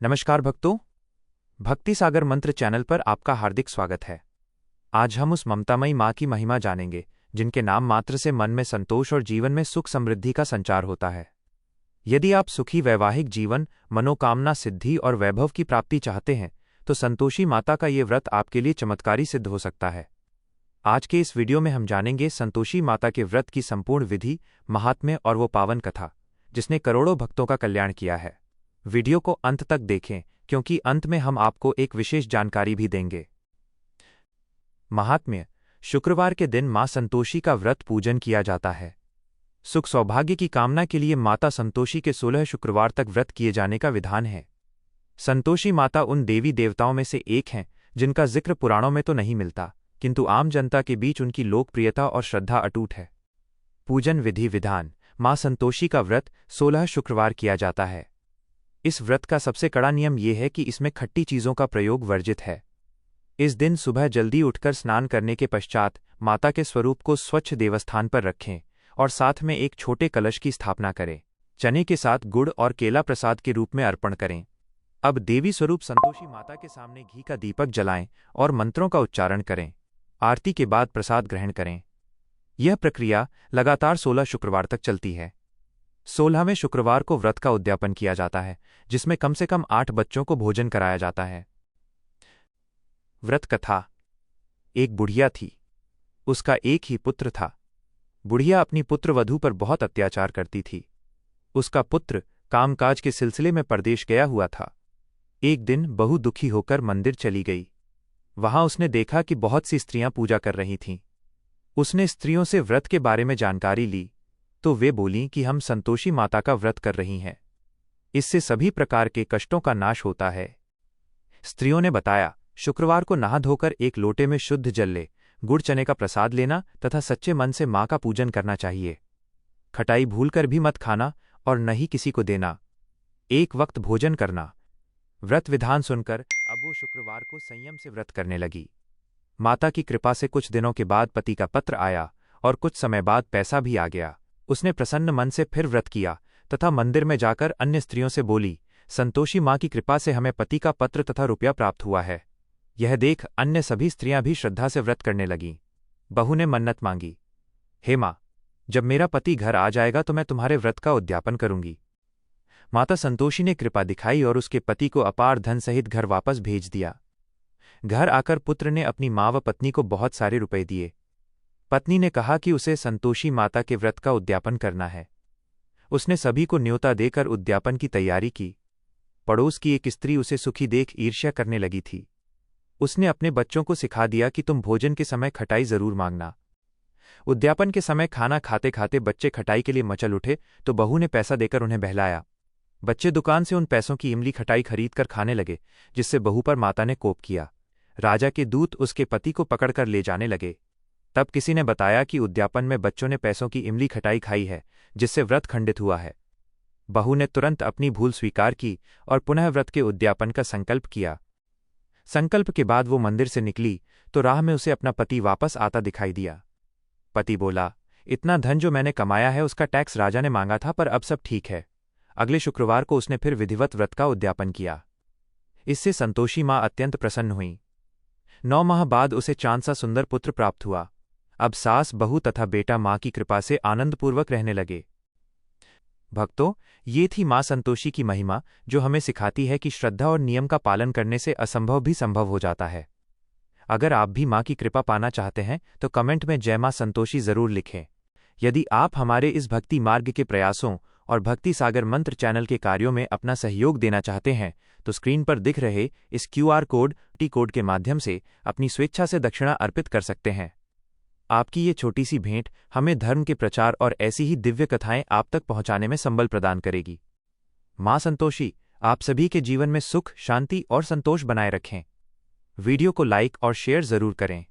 नमस्कार भक्तों, भक्ति सागर मंत्र चैनल पर आपका हार्दिक स्वागत है। आज हम उस ममतामयी माँ की महिमा जानेंगे जिनके नाम मात्र से मन में संतोष और जीवन में सुख समृद्धि का संचार होता है। यदि आप सुखी वैवाहिक जीवन, मनोकामना सिद्धि और वैभव की प्राप्ति चाहते हैं तो संतोषी माता का ये व्रत आपके लिए चमत्कारी सिद्ध हो सकता है। आज के इस वीडियो में हम जानेंगे संतोषी माता के व्रत की संपूर्ण विधि, महात्म्य और वो पावन कथा जिसने करोड़ों भक्तों का कल्याण किया है। वीडियो को अंत तक देखें क्योंकि अंत में हम आपको एक विशेष जानकारी भी देंगे। महात्म्य: शुक्रवार के दिन मां संतोषी का व्रत पूजन किया जाता है। सुख सौभाग्य की कामना के लिए माता संतोषी के 16 शुक्रवार तक व्रत किए जाने का विधान है। संतोषी माता उन देवी देवताओं में से एक हैं जिनका जिक्र पुराणों में तो नहीं मिलता, किंतु आम जनता के बीच उनकी लोकप्रियता और श्रद्धा अटूट है। पूजन विधि विधान: मां संतोषी का व्रत 16 शुक्रवार किया जाता है। इस व्रत का सबसे कड़ा नियम यह है कि इसमें खट्टी चीजों का प्रयोग वर्जित है। इस दिन सुबह जल्दी उठकर स्नान करने के पश्चात माता के स्वरूप को स्वच्छ देवस्थान पर रखें और साथ में एक छोटे कलश की स्थापना करें। चने के साथ गुड़ और केला प्रसाद के रूप में अर्पण करें। अब देवी स्वरूप संतोषी माता के सामने घी का दीपक जलाएं और मंत्रों का उच्चारण करें। आरती के बाद प्रसाद ग्रहण करें। यह प्रक्रिया लगातार 16 शुक्रवार तक चलती है। 16वें शुक्रवार को व्रत का उद्यापन किया जाता है, जिसमें कम से कम 8 बच्चों को भोजन कराया जाता है। व्रत कथा: एक बुढ़िया थी। उसका एक ही पुत्र था। बुढ़िया अपनी पुत्रवधू पर बहुत अत्याचार करती थी। उसका पुत्र कामकाज के सिलसिले में परदेश गया हुआ था। एक दिन बहू दुखी होकर मंदिर चली गई। वहां उसने देखा कि बहुत सी स्त्रियां पूजा कर रही थीं। उसने स्त्रियों से व्रत के बारे में जानकारी ली तो वे बोलीं कि हम संतोषी माता का व्रत कर रही हैं। इससे सभी प्रकार के कष्टों का नाश होता है। स्त्रियों ने बताया, शुक्रवार को नहा धोकर एक लोटे में शुद्ध जल ले, गुड़ चने का प्रसाद लेना तथा सच्चे मन से मां का पूजन करना चाहिए। खटाई भूलकर भी मत खाना और न ही किसी को देना। एक वक्त भोजन करना। व्रत विधान सुनकर अब वो शुक्रवार को संयम से व्रत करने लगी। माता की कृपा से कुछ दिनों के बाद पति का पत्र आया और कुछ समय बाद पैसा भी आ गया। उसने प्रसन्न मन से फिर व्रत किया तथा मंदिर में जाकर अन्य स्त्रियों से बोली, संतोषी मां की कृपा से हमें पति का पत्र तथा रुपया प्राप्त हुआ है। यह देख अन्य सभी स्त्रियां भी श्रद्धा से व्रत करने लगीं। बहू ने मन्नत मांगी, हे मां, जब मेरा पति घर आ जाएगा तो मैं तुम्हारे व्रत का उद्यापन करूंगी। माता संतोषी ने कृपा दिखाई और उसके पति को अपार धन सहित घर वापस भेज दिया। घर आकर पुत्र ने अपनी मां व पत्नी को बहुत सारे रुपए दिए। पत्नी ने कहा कि उसे संतोषी माता के व्रत का उद्यापन करना है। उसने सभी को न्योता देकर उद्यापन की तैयारी की। पड़ोस की एक स्त्री उसे सुखी देख ईर्ष्या करने लगी थी। उसने अपने बच्चों को सिखा दिया कि तुम भोजन के समय खटाई जरूर मांगना। उद्यापन के समय खाना खाते खाते बच्चे खटाई के लिए मचल उठे तो बहू ने पैसा देकर उन्हें बहलाया। बच्चे दुकान से उन पैसों की इमली खटाई खरीदकर खाने लगे, जिससे बहू पर माता ने कोप किया। राजा के दूत उसके पति को पकड़कर ले जाने लगे। तब किसी ने बताया कि उद्यापन में बच्चों ने पैसों की इमली खटाई खाई है, जिससे व्रत खंडित हुआ है। बहू ने तुरंत अपनी भूल स्वीकार की और पुनः व्रत के उद्यापन का संकल्प किया। संकल्प के बाद वो मंदिर से निकली तो राह में उसे अपना पति वापस आता दिखाई दिया। पति बोला, इतना धन जो मैंने कमाया है उसका टैक्स राजा ने मांगा था, पर अब सब ठीक है। अगले शुक्रवार को उसने फिर विधिवत व्रत का उद्यापन किया। इससे संतोषी मां अत्यंत प्रसन्न हुई। 9 माह बाद उसे चांद सा सुंदर पुत्र प्राप्त हुआ। अब सास, बहू तथा बेटा मां की कृपा से आनंदपूर्वक रहने लगे। भक्तों, ये थी मां संतोषी की महिमा, जो हमें सिखाती है कि श्रद्धा और नियम का पालन करने से असंभव भी संभव हो जाता है। अगर आप भी मां की कृपा पाना चाहते हैं तो कमेंट में जय मां संतोषी जरूर लिखें। यदि आप हमारे इस भक्ति मार्ग के प्रयासों और भक्ति सागर मंत्र चैनल के कार्यों में अपना सहयोग देना चाहते हैं तो स्क्रीन पर दिख रहे इस QR कोड के माध्यम से अपनी स्वेच्छा से दक्षिणा अर्पित कर सकते हैं। आपकी ये छोटी सी भेंट हमें धर्म के प्रचार और ऐसी ही दिव्य कथाएं आप तक पहुंचाने में संबल प्रदान करेगी। मां संतोषी आप सभी के जीवन में सुख, शांति और संतोष बनाए रखें। वीडियो को लाइक और शेयर जरूर करें।